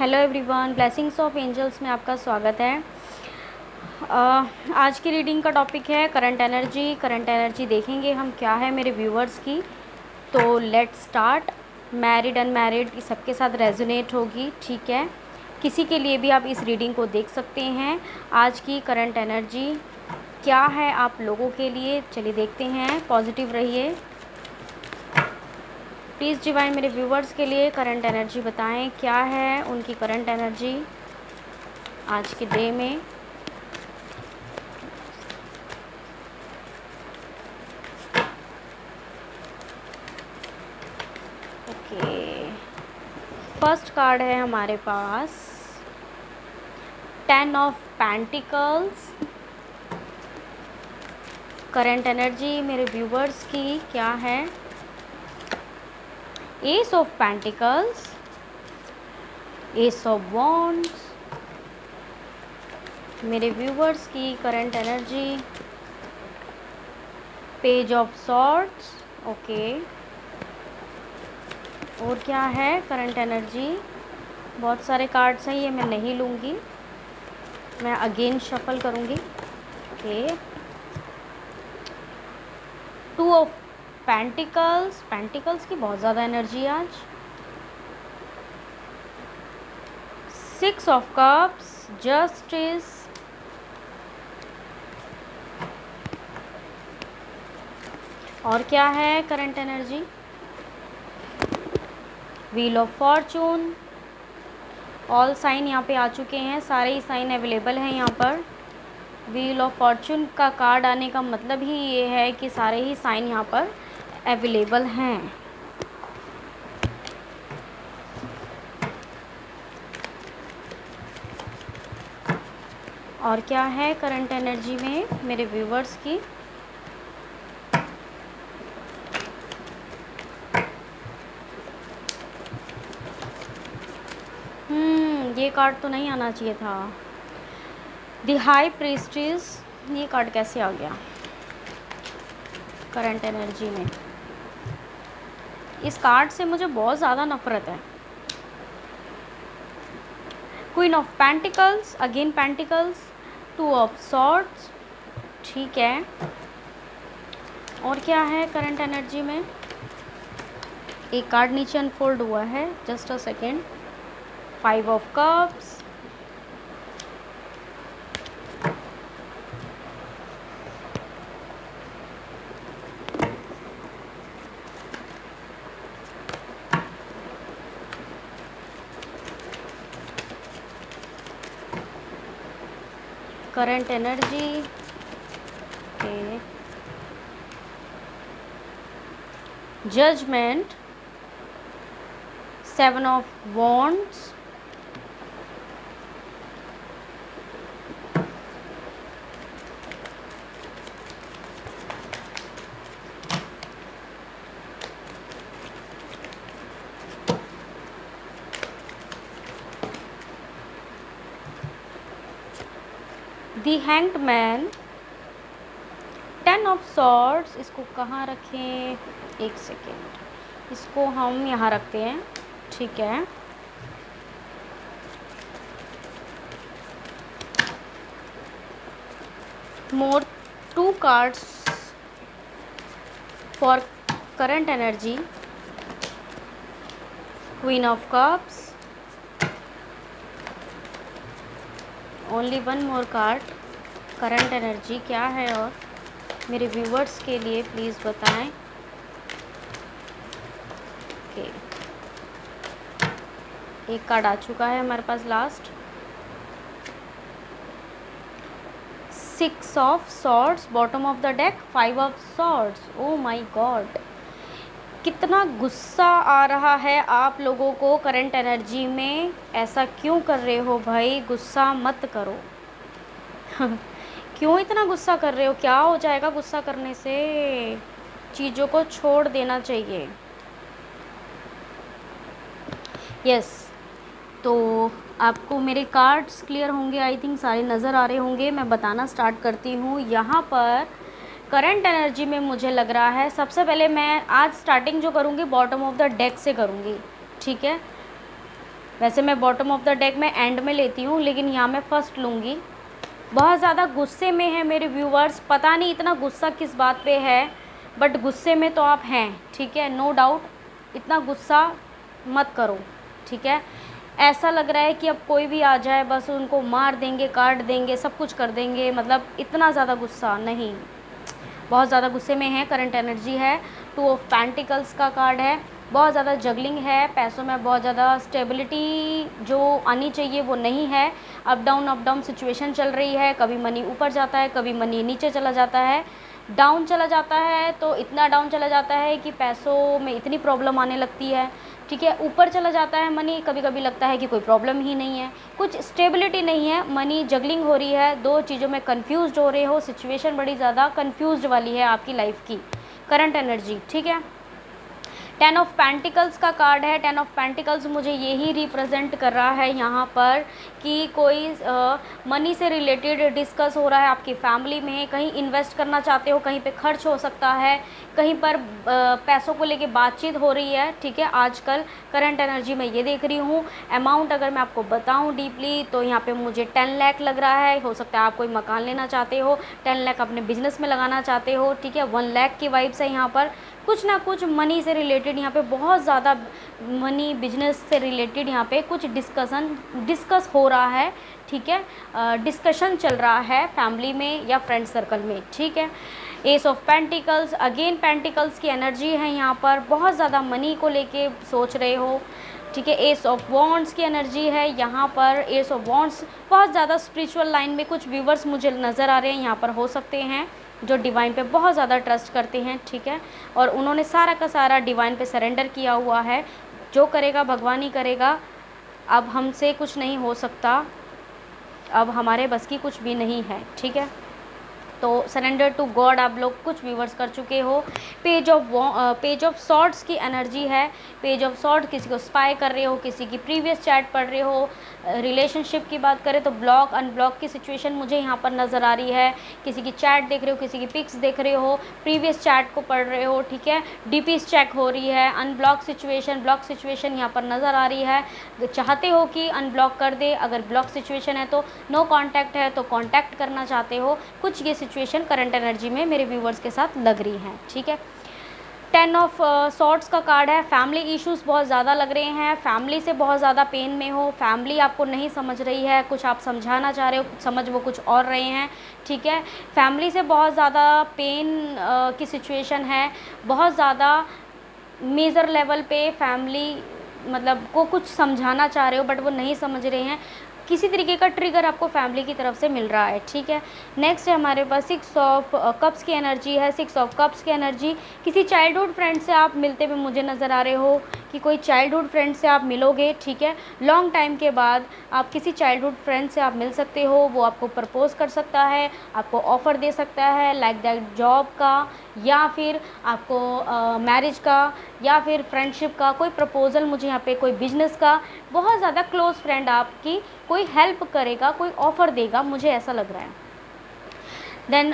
Hello everyone, blessings of angels में आपका स्वागत है। आज की रीडिंग का टॉपिक है करंट एनर्जी। करंट एनर्जी देखेंगे हम क्या है मेरे व्यूवर्स की। तो लेट्स स्टार्ट। मैरिड अनमैरिड सबके साथ रेजोनेट होगी, ठीक है। किसी के लिए भी आप इस रीडिंग को देख सकते हैं। आज की करंट एनर्जी क्या है आप लोगों के लिए, चलिए देखते हैं। पॉजिटिव रहिए प्लीज़ डिवाइन। मेरे व्यूवर्स के लिए करंट एनर्जी बताएं, क्या है उनकी करंट एनर्जी आज के डे में। ओके, फर्स्ट कार्ड है हमारे पास 10 ऑफ पेंटिकल्स। करंट एनर्जी मेरे व्यूवर्स की क्या है। S of pentacles, S of wands. मेरे व्यूवर्स की current energy page of swords. Okay, और क्या है करंट एनर्जी। बहुत सारे कार्ड्स हैं, ये मैं नहीं लूँगी, मैं अगेन शफल करूँगी। Okay, 2 of pentacles. पेंटिकल्स की बहुत ज़्यादा एनर्जी है आज। 6 ऑफ कप्स, जस्टिस। और क्या है current energy. Wheel of fortune. All sign यहाँ पे आ चुके हैं, सारे ही साइन अवेलेबल हैं यहाँ पर। व्हील ऑफ फॉर्चून का कार्ड आने का मतलब ही ये है कि सारे ही साइन यहाँ पर अवेलेबल हैं। और क्या है करंट एनर्जी में मेरे व्यूवर्स की। ये कार्ड तो नहीं आना चाहिए था। द हाई प्रीस्टेस, ये कार्ड कैसे आ गया करंट एनर्जी में। इस कार्ड से मुझे बहुत ज़्यादा नफरत है। Queen of pentacles, again pentacles, 2 of swords, ठीक है। और क्या है करंट एनर्जी में। एक कार्ड नीचे अनफोल्ड हुआ है, just a second. 5 of cups, current energy के judgement, 7 of wands, the hanged man, 10 of swords. इसको कहाँ रखें, एक सेकेंड, इसको हम यहाँ रखते हैं, ठीक है। मोर 2 cards for current energy. Queen of cups, only 1 more card. Current energy क्या है और मेरे व्यूवर्स के लिए प्लीज़ बताएं। ओके, एक कार्ड आ चुका है हमारे पास last. 6 of swords, bottom of the deck, 5 of swords. Oh my God, कितना गुस्सा आ रहा है आप लोगों को करंट एनर्जी में। ऐसा क्यों कर रहे हो भाई, गुस्सा मत करो। क्यों इतना गुस्सा कर रहे हो, क्या हो जाएगा गुस्सा करने से। चीज़ों को छोड़ देना चाहिए। यस, तो आपको मेरे कार्ड्स क्लियर होंगे, आई थिंक सारे नज़र आ रहे होंगे। मैं बताना स्टार्ट करती हूँ। यहाँ पर करंट एनर्जी में मुझे लग रहा है, सबसे पहले मैं आज स्टार्टिंग जो करूँगी बॉटम ऑफ द डेक से करूँगी, ठीक है। वैसे मैं बॉटम ऑफ द डेक में एंड में लेती हूँ, लेकिन यहाँ मैं फर्स्ट लूँगी। बहुत ज़्यादा गुस्से में है मेरे व्यूवर्स, पता नहीं इतना गुस्सा किस बात पे है, बट गुस्से में तो आप हैं, ठीक है, नो डाउट। इतना गुस्सा मत करो, ठीक है। ऐसा लग रहा है कि अब कोई भी आ जाए बस उनको मार देंगे, काट देंगे, सब कुछ कर देंगे, मतलब इतना ज़्यादा गुस्सा नहीं, बहुत ज़्यादा गुस्से में है। करंट एनर्जी है, 2 ऑफ पेंटिकल्स का कार्ड है, बहुत ज़्यादा जगलिंग है, पैसों में बहुत ज़्यादा स्टेबिलिटी जो आनी चाहिए वो नहीं है। अप डाउन सिचुएशन चल रही है, कभी मनी ऊपर जाता है, कभी मनी नीचे चला जाता है, डाउन चला जाता है, तो इतना डाउन चला जाता है कि पैसों में इतनी प्रॉब्लम आने लगती है, ठीक है। ऊपर चला जाता है मनी, कभी कभी लगता है कि कोई प्रॉब्लम ही नहीं है, कुछ स्टेबिलिटी नहीं है, मनी जगलिंग हो रही है, दो चीज़ों में कंफ्यूज्ड हो रहे हो, सिचुएशन बड़ी ज़्यादा कंफ्यूज्ड वाली है आपकी लाइफ की, करंट एनर्जी, ठीक है। 10 ऑफ पेंटिकल्स का कार्ड है। 10 ऑफ पेंटिकल्स मुझे यही रिप्रेजेंट कर रहा है यहाँ पर कि कोई मनी से रिलेटेड डिस्कस हो रहा है आपकी फैमिली में, कहीं इन्वेस्ट करना चाहते हो, कहीं पे खर्च हो सकता है, कहीं पर पैसों को लेके बातचीत हो रही है, ठीक है। आजकल करंट एनर्जी में ये देख रही हूँ। अमाउंट अगर मैं आपको बताऊँ डीपली तो यहाँ पे मुझे 10 लाख लग रहा है। हो सकता है आप कोई मकान लेना चाहते हो, 10 लाख अपने बिजनेस में लगाना चाहते हो, ठीक है। 1 लाख की वाइब्स है यहाँ पर, कुछ ना कुछ मनी से रिलेटेड यहाँ पे बहुत ज़्यादा मनी बिजनेस से रिलेटेड यहाँ पे कुछ डिस्कस हो रहा है, ठीक है। डिस्कशन चल रहा है फैमिली में या फ्रेंड सर्कल में, ठीक है। S of pentacles, again pentacles की एनर्जी है यहाँ पर, बहुत ज़्यादा मनी को लेके सोच रहे हो, ठीक है। एस ऑफ वॉन्ड्स की एनर्जी है यहाँ पर। एस ऑफ वॉन्ड्स बहुत ज़्यादा स्पिरिचुअल लाइन में कुछ व्यूवर्स मुझे नज़र आ रहे हैं यहाँ पर, हो सकते हैं जो डिवाइन पे बहुत ज़्यादा ट्रस्ट करते हैं, ठीक है। और उन्होंने सारा का सारा डिवाइन पे सरेंडर किया हुआ है, जो करेगा भगवान ही करेगा, अब हमसे कुछ नहीं हो सकता, अब हमारे बस की कुछ भी नहीं है, ठीक है। तो सरेंडर टू गॉड आप लोग कुछ व्यूवर्स कर चुके हो। पेज ऑफ सॉर्ड्स की एनर्जी है। पेज ऑफ सॉर्ड, किसी को स्पाई कर रहे हो, किसी की प्रीवियस चैट पढ़ रहे हो। रिलेशनशिप की बात करें तो ब्लॉक अनब्लॉक की सिचुएशन मुझे यहाँ पर नज़र आ रही है। किसी की चैट देख रहे हो, किसी की पिक्स देख रहे हो, प्रीवियस चैट को पढ़ रहे हो, ठीक है। डीपीज चेक हो रही है। अनब्लॉक सिचुएशन, ब्लॉक सिचुएशन यहाँ पर नज़र आ रही है। चाहते हो कि अनब्लॉक कर दे, अगर ब्लॉक सिचुएशन है तो नो कॉन्टैक्ट है तो कॉन्टैक्ट करना चाहते हो, कुछ ये सिचुएशन करंट एनर्जी में मेरे व्यूवर्स के साथ लग रही हैं, ठीक है। 10 ऑफ सॉर्ड्स का कार्ड है। फैमिली इश्यूज़ बहुत ज़्यादा लग रहे हैं, फैमिली से बहुत ज़्यादा पेन में हो, फैमिली आपको नहीं समझ रही है, कुछ आप समझाना चाह रहे हो, समझ वो कुछ और रहे हैं, ठीक है। फैमिली से बहुत ज़्यादा पेन की सिचुएशन है, बहुत ज़्यादा मेजर लेवल पे फैमिली मतलब को कुछ समझाना चाह रहे हो बट वो नहीं समझ रहे हैं, किसी तरीके का ट्रिगर आपको फैमिली की तरफ से मिल रहा है, ठीक है। नेक्स्ट है हमारे पास 6 ऑफ कप्स की एनर्जी है। 6 ऑफ कप्स की एनर्जी, किसी चाइल्डहुड फ्रेंड से आप मिलते हुए मुझे नज़र आ रहे हो कि कोई चाइल्डहुड फ्रेंड से आप मिलोगे, ठीक है। लॉन्ग टाइम के बाद आप किसी चाइल्डहुड फ्रेंड से आप मिल सकते हो, वो आपको प्रपोज कर सकता है, आपको ऑफ़र दे सकता है लाइक दैट जॉब का, या फिर आपको मैरिज का, या फिर फ्रेंडशिप का कोई प्रपोज़ल मुझे यहाँ पे, कोई बिजनेस का, बहुत ज़्यादा क्लोज़ फ्रेंड आपकी कोई हेल्प करेगा, कोई ऑफ़र देगा, मुझे ऐसा लग रहा है। देन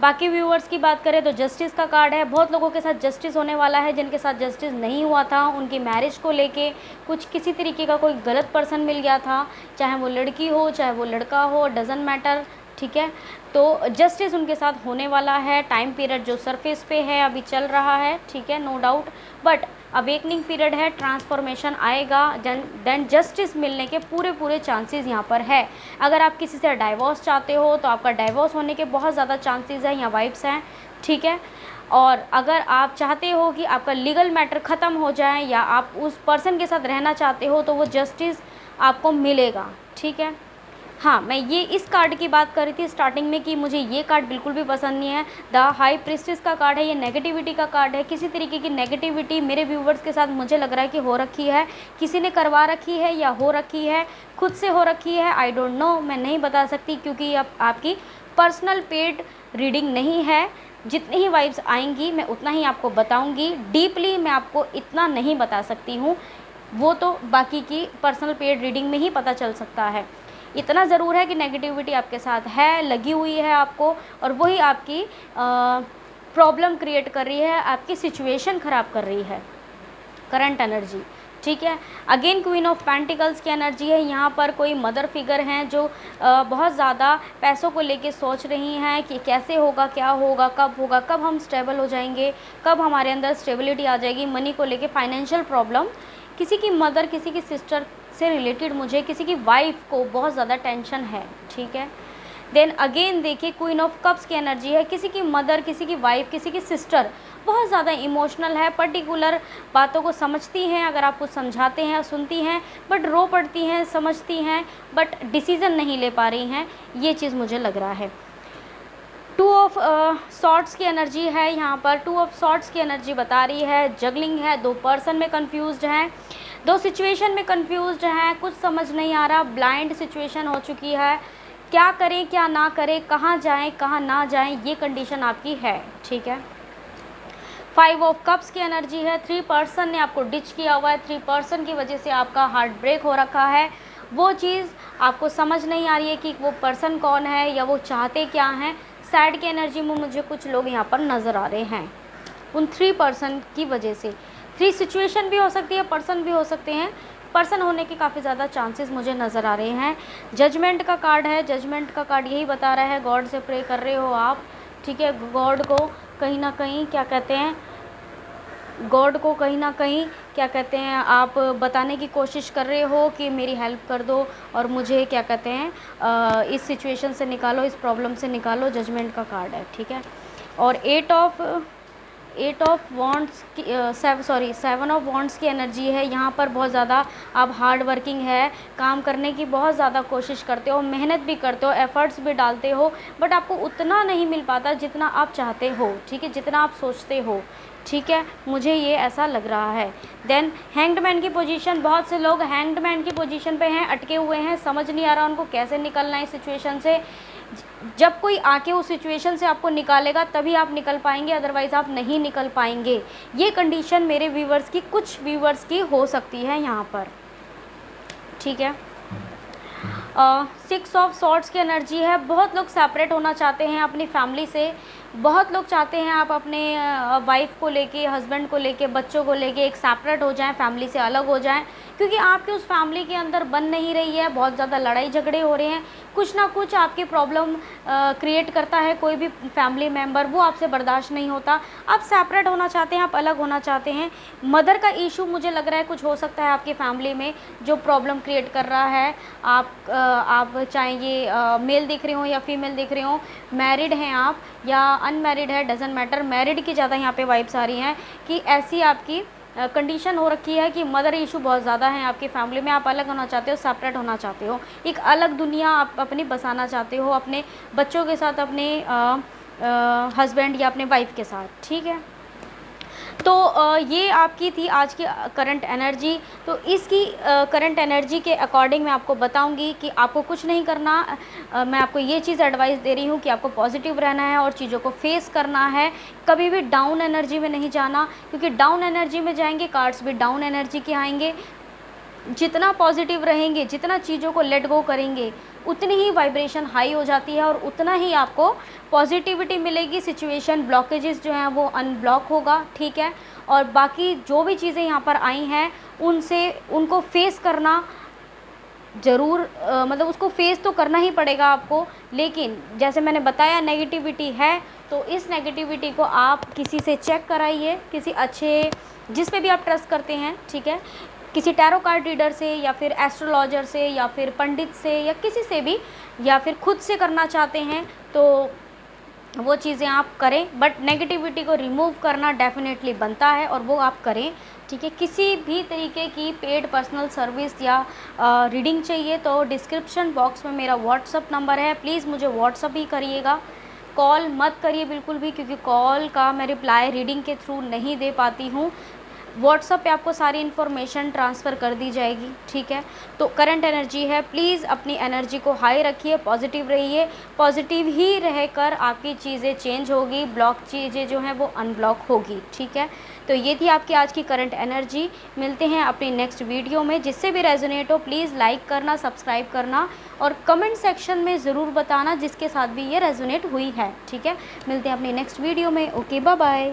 बाकी व्यूअर्स की बात करें तो जस्टिस का कार्ड है। बहुत लोगों के साथ जस्टिस होने वाला है, जिनके साथ जस्टिस नहीं हुआ था, उनकी मैरिज को लेके कुछ किसी तरीके का कोई गलत पर्सन मिल गया था, चाहे वो लड़की हो चाहे वो लड़का हो, डजंट मैटर, ठीक है। तो जस्टिस उनके साथ होने वाला है। टाइम पीरियड जो सरफेस पे है अभी चल रहा है, ठीक है, no doubt, but awakening period है, ट्रांसफॉर्मेशन आएगा, देन जस्टिस मिलने के पूरे चांसेस यहाँ पर है। अगर आप किसी से डाइवोर्स चाहते हो तो आपका डाइवोर्स होने के बहुत ज़्यादा चांसेस हैं, यहाँ वाइब्स हैं, ठीक है। और अगर आप चाहते हो कि आपका लीगल मैटर ख़त्म हो जाए या आप उस पर्सन के साथ रहना चाहते हो तो वो जस्टिस आपको मिलेगा, ठीक है। हाँ, मैं ये इस कार्ड की बात कर रही थी स्टार्टिंग में कि मुझे ये कार्ड बिल्कुल भी पसंद नहीं है। द हाई प्रिस्टेस का कार्ड है, ये नेगेटिविटी का कार्ड है। किसी तरीके की नेगेटिविटी मेरे व्यूवर्स के साथ मुझे लग रहा है कि हो रखी है, किसी ने करवा रखी है या हो रखी है, खुद से हो रखी है, आई डोंट नो, मैं नहीं बता सकती क्योंकि अब आपकी पर्सनल पेड रीडिंग नहीं है। जितनी ही वाइब्स आएंगी मैं उतना ही आपको बताऊँगी, डीपली मैं आपको इतना नहीं बता सकती हूँ, वो तो बाकी की पर्सनल पेड रीडिंग में ही पता चल सकता है। इतना ज़रूर है कि नेगेटिविटी आपके साथ है, लगी हुई है आपको, और वही आपकी प्रॉब्लम क्रिएट कर रही है, आपकी सिचुएशन ख़राब कर रही है, करंट एनर्जी, ठीक है। अगेन क्वीन ऑफ पेंटिकल्स की एनर्जी है, यहाँ पर कोई मदर फिगर हैं जो बहुत ज़्यादा पैसों को लेके सोच रही हैं कि कैसे होगा, क्या होगा, कब हम स्टेबल हो जाएंगे, कब हमारे अंदर स्टेबिलिटी आ जाएगी, मनी को लेके फाइनेंशियल प्रॉब्लम, किसी की मदर, किसी की सिस्टर से रिलेटेड, मुझे किसी की वाइफ को बहुत ज़्यादा टेंशन है, ठीक है। देन अगेन देखिए क्वीन ऑफ कप्स की एनर्जी है, किसी की मदर, किसी की वाइफ, किसी की सिस्टर बहुत ज़्यादा इमोशनल है, पर्टिकुलर बातों को समझती हैं, अगर आप कुछ समझाते हैं, सुनती हैं, बट रो पड़ती हैं, समझती हैं, बट डिसीज़न नहीं ले पा रही हैं, ये चीज़ मुझे लग रहा है। टू ऑफ सॉर्ट्स की एनर्जी है यहाँ पर, टू ऑफ सॉर्ट्स की एनर्जी बता रही है जगलिंग है, दो पर्सन में कंफ्यूज्ड हैं, दो सिचुएशन में कंफ्यूज्ड हैं, कुछ समझ नहीं आ रहा, ब्लाइंड सिचुएशन हो चुकी है, क्या करें क्या ना करें, कहाँ जाएं कहाँ ना जाएं, ये कंडीशन आपकी है, ठीक है। 5 ऑफ कप्स की एनर्जी है, 3 पर्सन ने आपको डिच किया हुआ है, 3 पर्सन की वजह से आपका हार्ट ब्रेक हो रखा है, वो चीज़ आपको समझ नहीं आ रही है कि वो पर्सन कौन है या वो चाहते क्या हैं। सैड की एनर्जी में मुझे कुछ लोग यहाँ पर नज़र आ रहे हैं उन 3 पर्सन की वजह से। 3 सिचुएशन भी हो सकती है, पर्सन भी हो सकते हैं, पर्सन होने के काफ़ी ज़्यादा चांसेस मुझे नज़र आ रहे हैं। जजमेंट का कार्ड है, जजमेंट का कार्ड यही बता रहा है गॉड से प्रे कर रहे हो आप, ठीक है। गॉड को कहीं ना कहीं क्या कहते हैं, गॉड को कहीं ना कहीं क्या कहते हैं, आप बताने की कोशिश कर रहे हो कि मेरी हेल्प कर दो और मुझे क्या कहते हैं इस सिचुएशन से निकालो, इस प्रॉब्लम से निकालो। जजमेंट का कार्ड है, ठीक है। और 8 ऑफ वॉन्ड्स की 7 ऑफ वॉन्ड्स की एनर्जी है, यहाँ पर बहुत ज़्यादा आप हार्ड वर्किंग है, काम करने की बहुत ज़्यादा कोशिश करते हो, मेहनत भी करते हो, एफर्ट्स भी डालते हो, बट आपको उतना नहीं मिल पाता जितना आप चाहते हो, ठीक है, जितना आप सोचते हो, ठीक है, मुझे ये ऐसा लग रहा है। देन हैंग्ड मैन की पोजीशन, बहुत से लोग हैंग्ड मैन की पोजीशन पे हैं, अटके हुए हैं, समझ नहीं आ रहा उनको कैसे निकलना है इस सिचुएशन से। जब कोई आके उस सिचुएशन से आपको निकालेगा तभी आप निकल पाएंगे, अदरवाइज़ आप नहीं निकल पाएंगे। ये कंडीशन मेरे व्यूवर्स की, कुछ व्यूवर्स की हो सकती है यहाँ पर, ठीक है। 6 ऑफ सॉर्ट्स की एनर्जी है, बहुत लोग सेपरेट होना चाहते हैं अपनी फैमिली से, बहुत लोग चाहते हैं आप अपने वाइफ को लेके, हस्बैंड को लेके, बच्चों को लेके एक सेपरेट हो जाएं, फैमिली से अलग हो जाएं, क्योंकि आपकी उस फैमिली के अंदर बन नहीं रही है, बहुत ज़्यादा लड़ाई झगड़े हो रहे हैं, कुछ ना कुछ आपकी प्रॉब्लम क्रिएट करता है कोई भी फैमिली मेम्बर, वो आपसे बर्दाश्त नहीं होता, आप सेपरेट होना चाहते हैं, आप अलग होना चाहते हैं। मदर का इशू मुझे लग रहा है कुछ हो सकता है आपकी फैमिली में जो प्रॉब्लम क्रिएट कर रहा है। आप चाहे ये मेल दिख रहे हो या फीमेल दिख रहे हो, मैरिड हैं आप या अनमैरिड है, डजेंट मैटर, मैरिड की ज़्यादा यहाँ पे वाइब्स आ रही हैं कि ऐसी आपकी कंडीशन हो रखी है कि मदर इशू बहुत ज़्यादा है आपकी फैमिली में, आप अलग होना चाहते हो, सेपरेट होना चाहते हो, एक अलग दुनिया आप अपनी बसाना चाहते हो, अपने बच्चों के साथ, अपने हस्बैंड या अपने वाइफ के साथ, ठीक है। तो ये आपकी थी आज की करंट एनर्जी। तो इसकी करंट एनर्जी के अकॉर्डिंग मैं आपको बताऊंगी कि आपको कुछ नहीं करना, मैं आपको ये चीज़ एडवाइस दे रही हूँ कि आपको पॉजिटिव रहना है और चीज़ों को फेस करना है, कभी भी डाउन एनर्जी में नहीं जाना, क्योंकि डाउन एनर्जी में जाएंगे कार्ड्स भी डाउन एनर्जी के आएंगे। जितना पॉजिटिव रहेंगे, जितना चीज़ों को लेट गो करेंगे, उतनी ही वाइब्रेशन हाई हो जाती है और उतना ही आपको पॉजिटिविटी मिलेगी, सिचुएशन ब्लॉकेजेस जो हैं वो अनब्लॉक होगा, ठीक है। और बाकी जो भी चीज़ें यहाँ पर आई हैं उनको फेस करना ज़रूर, मतलब उसको फेस तो करना ही पड़ेगा आपको, लेकिन जैसे मैंने बताया नेगेटिविटी है तो इस नेगेटिविटी को आप किसी से चेक कराइए, किसी अच्छे जिस पे भी आप ट्रस्ट करते हैं, ठीक है, किसी टैरो कार्ड रीडर से या फिर एस्ट्रोलॉजर से या फिर पंडित से या किसी से भी, या फिर खुद से करना चाहते हैं तो वो चीज़ें आप करें, बट नेगेटिविटी को रिमूव करना डेफिनेटली बनता है और वो आप करें, ठीक है। किसी भी तरीके की पेड पर्सनल सर्विस या रीडिंग चाहिए तो डिस्क्रिप्शन बॉक्स में मेरा व्हाट्सअप नंबर है, प्लीज़ मुझे व्हाट्सअप ही करिएगा, कॉल मत करिए बिल्कुल भी, क्योंकि कॉल का मैं रिप्लाई रीडिंग के थ्रू नहीं दे पाती हूँ। व्हाट्सअप पे आपको सारी इन्फॉर्मेशन ट्रांसफ़र कर दी जाएगी, ठीक है। तो करंट एनर्जी है, प्लीज़ अपनी एनर्जी को हाई रखिए, पॉजिटिव रहिए, पॉजिटिव ही रहकर आपकी चीज़ें चेंज होगी, ब्लॉक चीज़ें जो हैं वो अनब्लॉक होगी, ठीक है। तो ये थी आपकी आज की करंट एनर्जी। मिलते हैं अपनी नेक्स्ट वीडियो में। जिससे भी रेजोनेट हो प्लीज़ लाइक करना, सब्सक्राइब करना और कमेंट सेक्शन में ज़रूर बताना जिसके साथ भी ये रेजोनेट हुई है, ठीक है। मिलते हैं अपनी नेक्स्ट वीडियो में। Okay, bye bye.